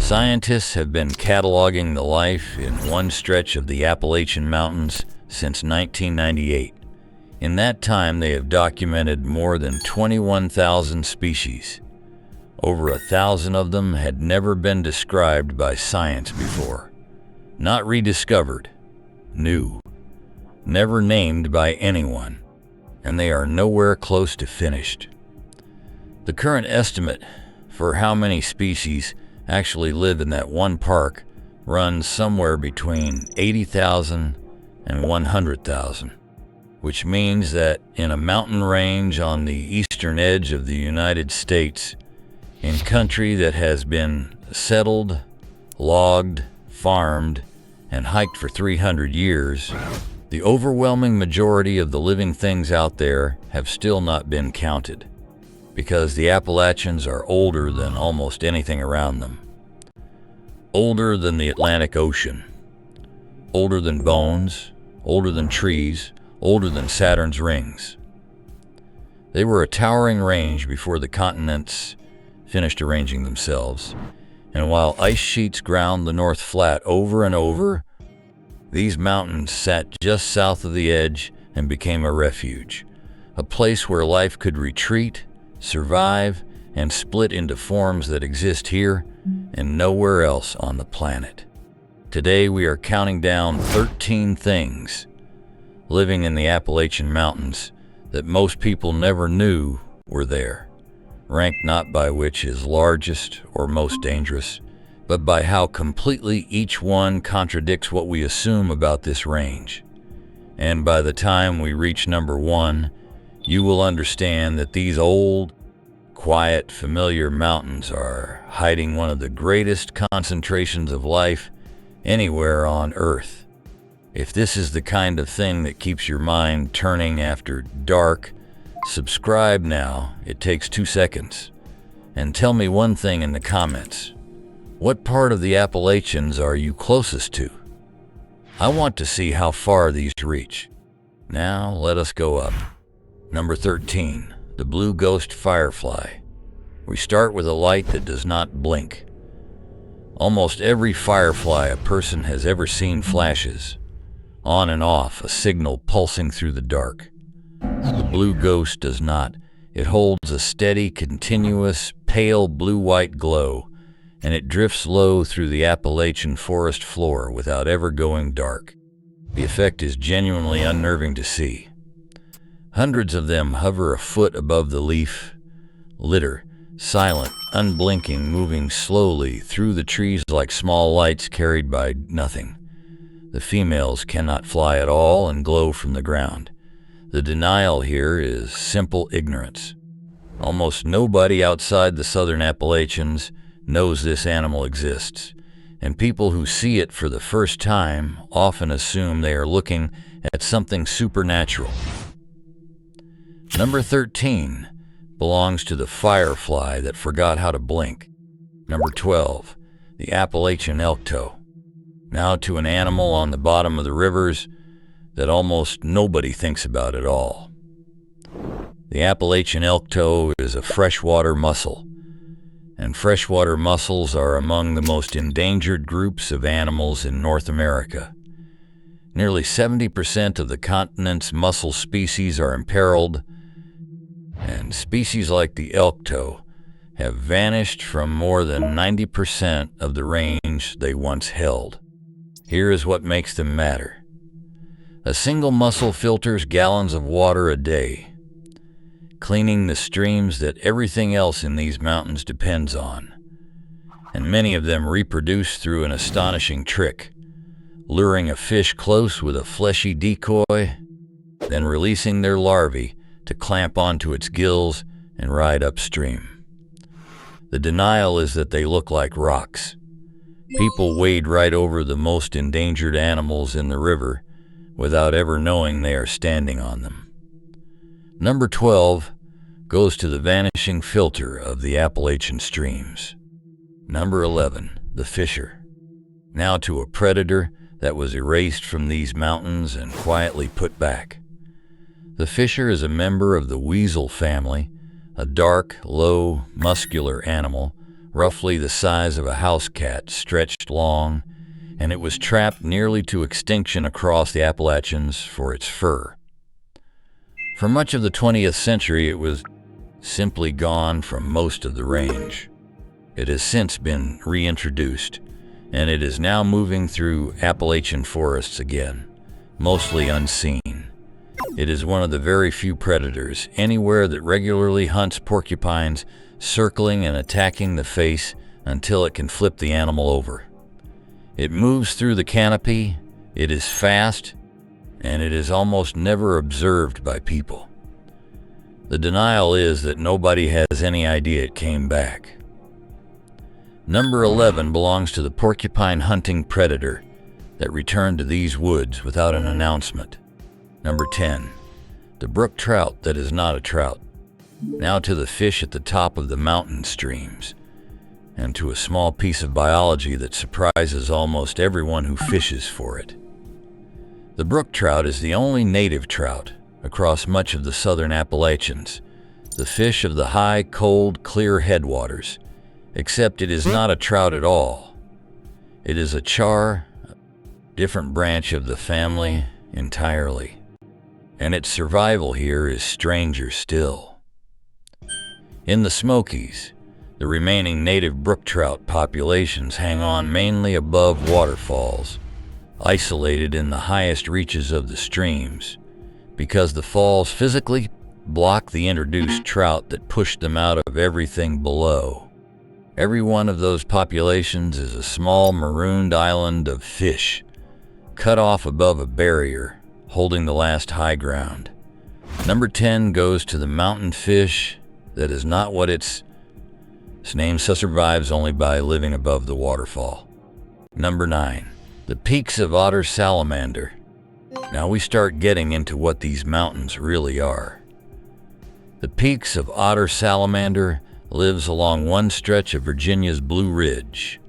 Scientists have been cataloging the life in one stretch of the Appalachian Mountains since 1998. In that time, they have documented more than 21,000 species. Over 1,000 of them had never been described by science before. Not rediscovered, new, never named by anyone, and they are nowhere close to finished. The current estimate for how many species actually live in that one park runs somewhere between 80,000 and 100,000, which means that in a mountain range on the eastern edge of the United States, in country that has been settled, logged, farmed, and hiked for 300 years, the overwhelming majority of the living things out there have still not been counted, because the Appalachians are older than almost anything around them. Older than the Atlantic Ocean, older than bones, older than trees, older than Saturn's rings. They were a towering range before the continents finished arranging themselves, and while ice sheets ground the North Flat over and over, these mountains sat just south of the edge and became a refuge, a place where life could retreat, survive, and split into forms that exist here and nowhere else on the planet. Today we are counting down 13 things living in the Appalachian Mountains that most people never knew were there, ranked not by which is largest or most dangerous, but by how completely each one contradicts what we assume about this range. And by the time we reach number 1, you will understand that these old, quiet, familiar mountains are hiding one of the greatest concentrations of life anywhere on Earth. If this is the kind of thing that keeps your mind turning after dark, subscribe now. It takes 2 seconds. And tell me one thing in the comments. What part of the Appalachians are you closest to? I want to see how far these reach. Now let us go up. Number 13, the blue ghost firefly. We start with a light that does not blink. Almost every firefly a person has ever seen flashes, on and off, a signal pulsing through the dark. The blue ghost does not. It holds a steady, continuous, pale blue-white glow, and it drifts low through the Appalachian forest floor without ever going dark. The effect is genuinely unnerving to see. Hundreds of them hover a foot above the leaf litter, silent, unblinking, moving slowly through the trees like small lights carried by nothing. The females cannot fly at all and glow from the ground. The denial here is simple ignorance. Almost nobody outside the southern Appalachians knows this animal exists, and people who see it for the first time often assume they are looking at something supernatural. Number 13 belongs to the firefly that forgot how to blink. Number 12, the Appalachian elktoe. Now to an animal on the bottom of the rivers that almost nobody thinks about at all. The Appalachian elktoe is a freshwater mussel, and freshwater mussels are among the most endangered groups of animals in North America. Nearly 70% of the continent's mussel species are imperiled, and species like the elktoe have vanished from more than 90% of the range they once held. Here is what makes them matter. A single mussel filters gallons of water a day, cleaning the streams that everything else in these mountains depends on. And many of them reproduce through an astonishing trick, luring a fish close with a fleshy decoy, then releasing their larvae to clamp onto its gills and ride upstream. The denial is that they look like rocks. People wade right over the most endangered animals in the river without ever knowing they are standing on them. Number 12 goes to the vanishing filter of the Appalachian streams. Number 11, the fisher. Now to a predator that was erased from these mountains and quietly put back. The fisher is a member of the weasel family, a dark, low, muscular animal roughly the size of a house cat, stretched long, and it was trapped nearly to extinction across the Appalachians for its fur. For much of the 20th century, it was simply gone from most of the range. It has since been reintroduced, and it is now moving through Appalachian forests again, mostly unseen. It is one of the very few predators anywhere that regularly hunts porcupines, circling and attacking the face until it can flip the animal over. It moves through the canopy, it is fast, and it is almost never observed by people. The denial is that nobody has any idea it came back. Number 11 belongs to the porcupine hunting predator that returned to these woods without an announcement. Number 10, the brook trout that is not a trout. Now to the fish at the top of the mountain streams, and to a small piece of biology that surprises almost everyone who fishes for it. The brook trout is the only native trout across much of the southern Appalachians, the fish of the high, cold, clear headwaters, except it is not a trout at all. It is a char, a different branch of the family entirely, and its survival here is stranger still. In the Smokies, the remaining native brook trout populations hang on mainly above waterfalls, isolated in the highest reaches of the streams, because the falls physically block the introduced trout that push them out of everything below. Every one of those populations is a small marooned island of fish, cut off above a barrier, holding the last high ground. Number 10 goes to the mountain fish that is not what its name survives only by living above the waterfall. Number 9, the peaks of otter salamander. Now we start getting into what these mountains really are. The peaks of otter salamander lives along one stretch of Virginia's Blue Ridge,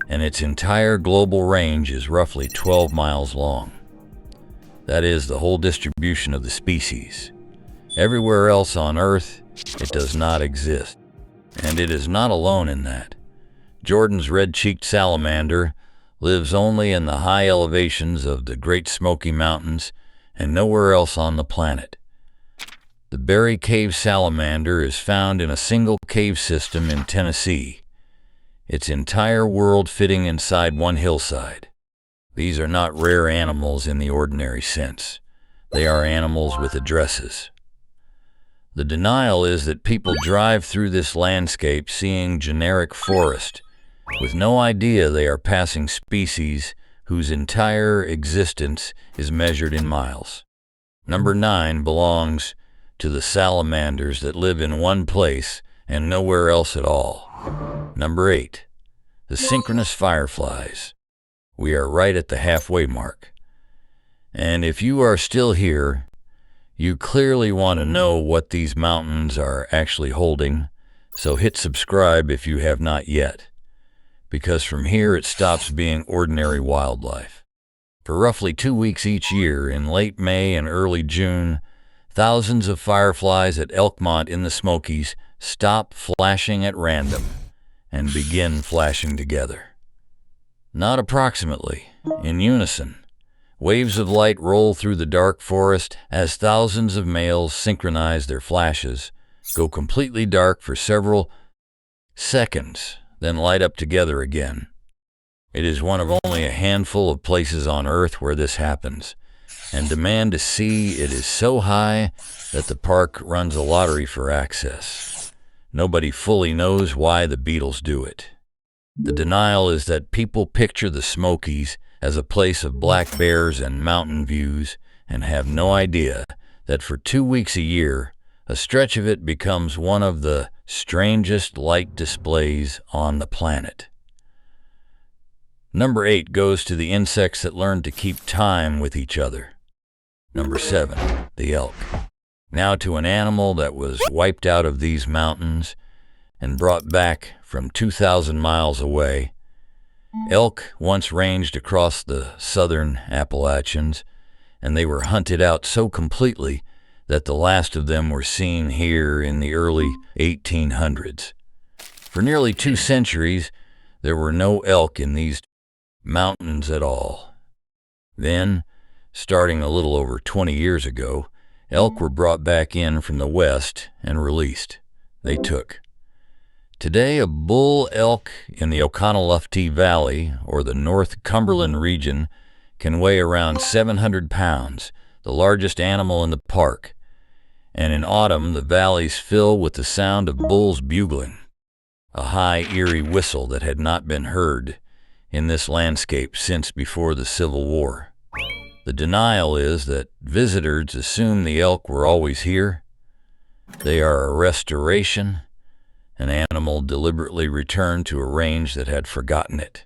and its entire global range is roughly 12 miles long. That is the whole distribution of the species. Everywhere else on Earth, it does not exist. And it is not alone in that. Jordan's red-cheeked salamander lives only in the high elevations of the Great Smoky Mountains and nowhere else on the planet. The Berry Cave salamander is found in a single cave system in Tennessee, its entire world fitting inside one hillside. These are not rare animals in the ordinary sense. They are animals with addresses. The denial is that people drive through this landscape seeing generic forest, with no idea they are passing species whose entire existence is measured in miles. Number 9 belongs to the salamanders that live in one place and nowhere else at all. Number 8, the synchronous fireflies. We are right at the halfway mark. And if you are still here, you clearly want to know what these mountains are actually holding, so hit subscribe if you have not yet, because from here it stops being ordinary wildlife. For roughly 2 weeks each year, in late May and early June, thousands of fireflies at Elkmont in the Smokies stop flashing at random and begin flashing together. Not approximately, in unison. Waves of light roll through the dark forest as thousands of males synchronize their flashes, go completely dark for several seconds, then light up together again. It is one of only a handful of places on Earth where this happens, and demand to see it is so high that the park runs a lottery for access. Nobody fully knows why the beetles do it. The denial is that people picture the Smokies as a place of black bears and mountain views, and have no idea that for 2 weeks a year, a stretch of it becomes one of the strangest light displays on the planet. Number 8 goes to the insects that learn to keep time with each other. Number 7, the elk. Now to an animal that was wiped out of these mountains and brought back from 2,000 miles away. Elk once ranged across the southern Appalachians, and they were hunted out so completely that the last of them were seen here in the early 1800s. For nearly 2 centuries, there were no elk in these mountains at all. Then, starting a little over 20 years ago, elk were brought back in from the west and released. They took. Today, a bull elk in the Oconaluftee Valley, or the North Cumberland region, can weigh around 700 pounds, the largest animal in the park. And in autumn, the valleys fill with the sound of bulls bugling, a high, eerie whistle that had not been heard in this landscape since before the Civil War. The denial is that visitors assume the elk were always here. They are a restoration, an animal deliberately returned to a range that had forgotten it.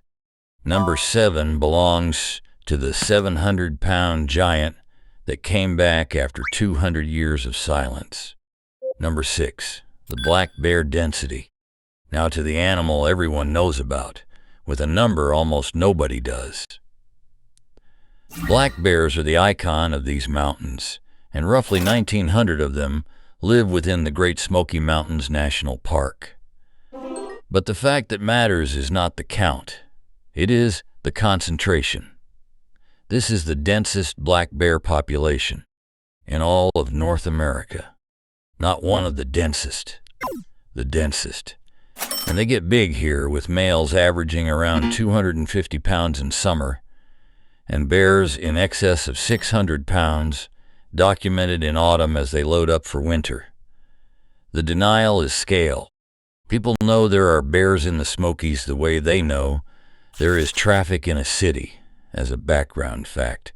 Number 7 belongs to the 700-pound giant that came back after 200 years of silence. Number 6, the black bear density. Now to the animal everyone knows about, with a number almost nobody does. Black bears are the icon of these mountains, and roughly 1,900 of them live within the Great Smoky Mountains National Park. But the fact that matters is not the count. It is the concentration. This is the densest black bear population in all of North America. Not one of the densest, the densest. And they get big here, with males averaging around 250 pounds in summer, and bears in excess of 600 pounds documented in autumn as they load up for winter. The denial is scale. People know there are bears in the Smokies the way they know there is traffic in a city, as a background fact,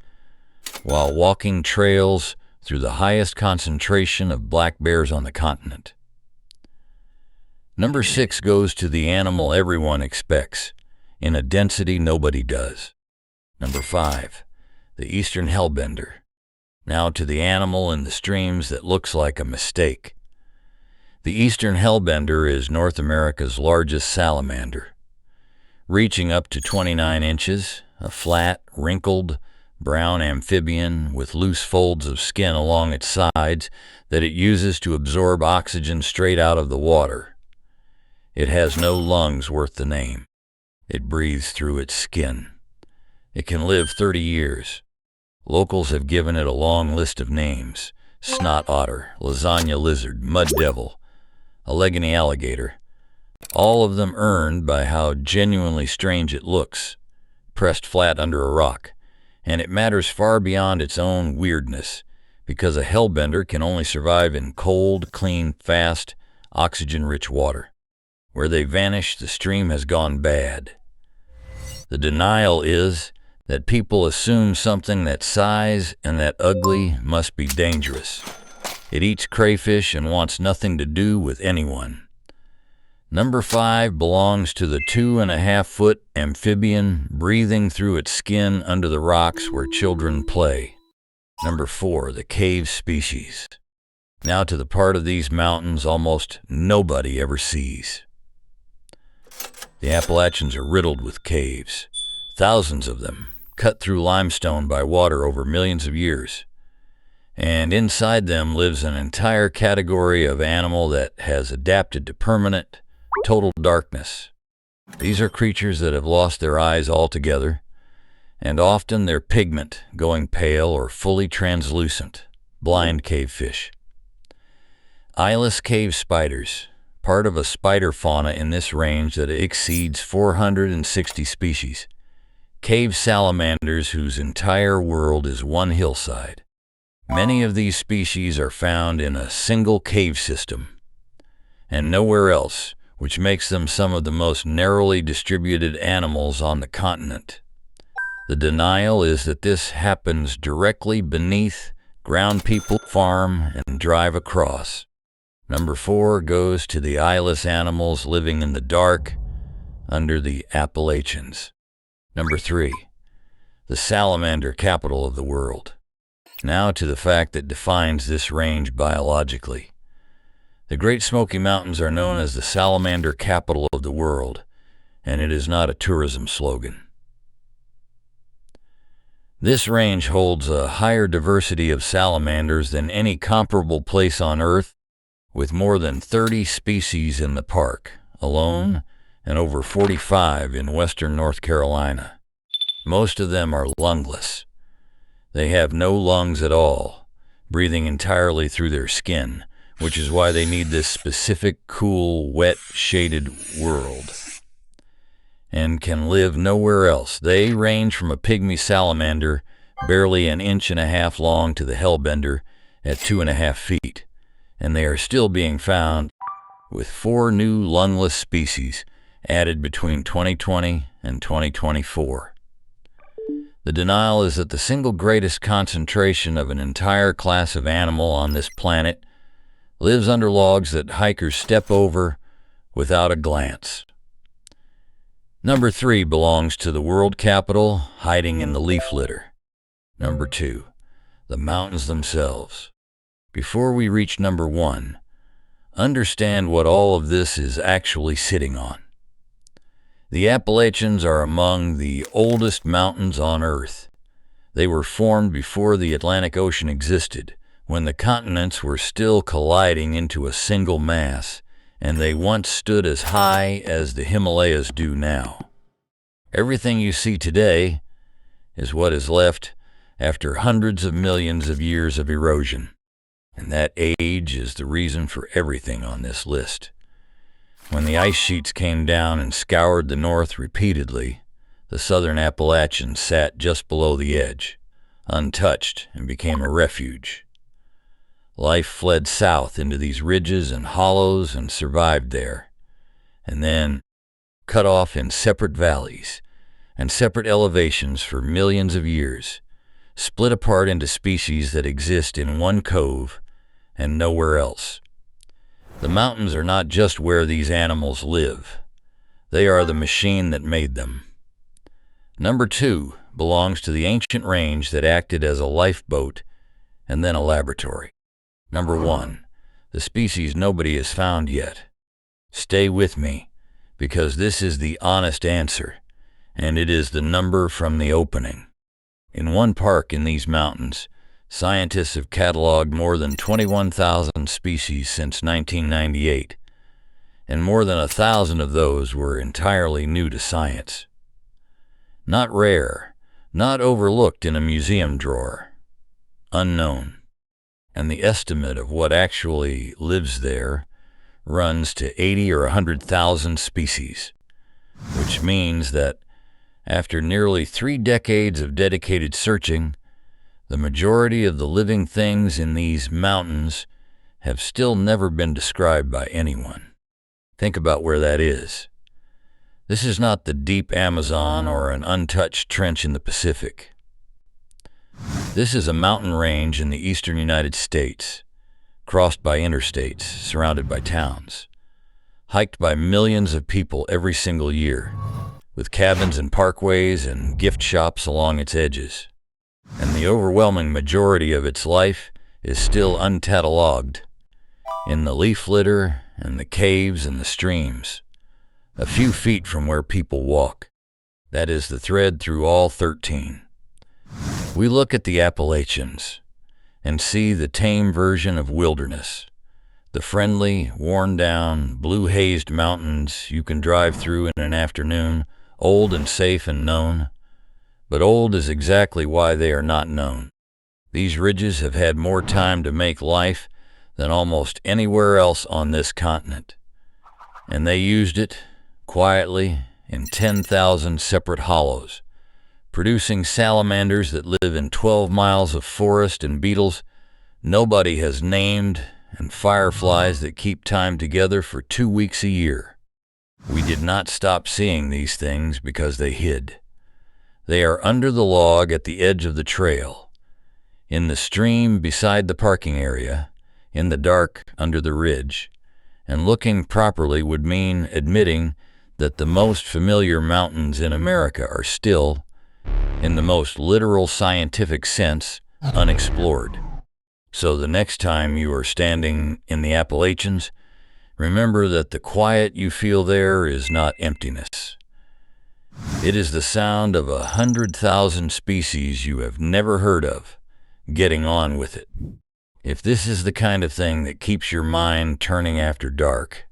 while walking trails through the highest concentration of black bears on the continent. Number 6 goes to the animal everyone expects, in a density nobody does. Number 5, the eastern hellbender. Now to the animal in the streams that looks like a mistake. The eastern hellbender is North America's largest salamander, reaching up to 29 inches, a flat, wrinkled, brown amphibian with loose folds of skin along its sides that it uses to absorb oxygen straight out of the water. It has no lungs worth the name. It breathes through its skin. It can live 30 years. Locals have given it a long list of names: snot otter, lasagna lizard, mud devil, Allegheny alligator, all of them earned by how genuinely strange it looks, pressed flat under a rock. And it matters far beyond its own weirdness, because a hellbender can only survive in cold, clean, fast, oxygen-rich water. Where they vanish, the stream has gone bad. The denial is that people assume something that size and that ugly must be dangerous. It eats crayfish and wants nothing to do with anyone. Number 5 belongs to the 2.5-foot amphibian breathing through its skin under the rocks where children play. Number 4, the cave species. Now to the part of these mountains almost nobody ever sees. The Appalachians are riddled with caves, thousands of them, cut through limestone by water over millions of years. And inside them lives an entire category of animal that has adapted to permanent, total darkness. These are creatures that have lost their eyes altogether, and often their pigment going pale or fully translucent, blind cavefish. Eyeless cave spiders, part of a spider fauna in this range that exceeds 460 species. Cave salamanders whose entire world is one hillside. Many of these species are found in a single cave system, and nowhere else, which makes them some of the most narrowly distributed animals on the continent. The denial is that this happens directly beneath ground people farm and drive across. Number 4 goes to the eyeless animals living in the dark under the Appalachians. Number 3, the salamander capital of the world. Now to the fact that defines this range biologically. The Great Smoky Mountains are known as the salamander capital of the world, and it is not a tourism slogan. This range holds a higher diversity of salamanders than any comparable place on Earth, with more than 30 species in the park, alone and over 45 in western North Carolina. Most of them are lungless. They have no lungs at all, breathing entirely through their skin, which is why they need this specific, cool, wet, shaded world, and can live nowhere else. They range from a pygmy salamander, barely an inch and a half long, to the Hellbender at 2.5 feet, and they are still being found, with 4 new lungless species added between 2020 and 2024. The denial is that the single greatest concentration of an entire class of animal on this planet lives under logs that hikers step over without a glance. Number 3 belongs to the world capital, hiding in the leaf litter. Number 2, the mountains themselves. Before we reach number 1, understand what all of this is actually sitting on. The Appalachians are among the oldest mountains on Earth. They were formed before the Atlantic Ocean existed, when the continents were still colliding into a single mass, and they once stood as high as the Himalayas do now. Everything you see today is what is left after hundreds of millions of years of erosion, and that age is the reason for everything on this list. When the ice sheets came down and scoured the north repeatedly, the southern Appalachians sat just below the edge, untouched, and became a refuge. Life fled south into these ridges and hollows and survived there, and then cut off in separate valleys and separate elevations for millions of years, split apart into species that exist in one cove and nowhere else. The mountains are not just where these animals live. They are the machine that made them. Number 2 belongs to the ancient range that acted as a lifeboat and then a laboratory. Number 1, the species nobody has found yet. Stay with me, because this is the honest answer, and it is the number from the opening. In one park in these mountains, scientists have cataloged more than 21,000 species since 1998, and more than 1,000 of those were entirely new to science. Not rare, not overlooked in a museum drawer. Unknown. And the estimate of what actually lives there runs to 80 or 100,000 species, which means that after nearly 3 decades of dedicated searching, the majority of the living things in these mountains have still never been described by anyone. Think about where that is. This is not the deep Amazon or an untouched trench in the Pacific. This is a mountain range in the eastern United States, crossed by interstates, surrounded by towns, hiked by millions of people every single year, with cabins and parkways and gift shops along its edges. And the overwhelming majority of its life is still uncatalogued, in the leaf litter and the caves and the streams, a few feet from where people walk. That is the thread through all 13. We look at the Appalachians and see the tame version of wilderness, the friendly, worn-down, blue-hazed mountains you can drive through in an afternoon, old and safe and known. But old is exactly why they are not known. These ridges have had more time to make life than almost anywhere else on this continent, and they used it quietly in 10,000 separate hollows, producing salamanders that live in 12 miles of forest and beetles nobody has named, and fireflies that keep time together for 2 weeks a year. We did not stop seeing these things because they hid. They are under the log at the edge of the trail, in the stream beside the parking area, in the dark under the ridge, and looking properly would mean admitting that the most familiar mountains in America are still, in the most literal scientific sense, unexplored. So the next time you are standing in the Appalachians, remember that the quiet you feel there is not emptiness. It is the sound of 100,000 species you have never heard of, getting on with it. If this is the kind of thing that keeps your mind turning after dark,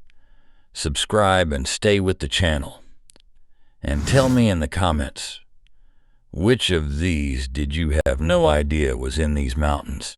subscribe, and stay with the channel. And tell me in the comments, which of these did you have no idea was in these mountains?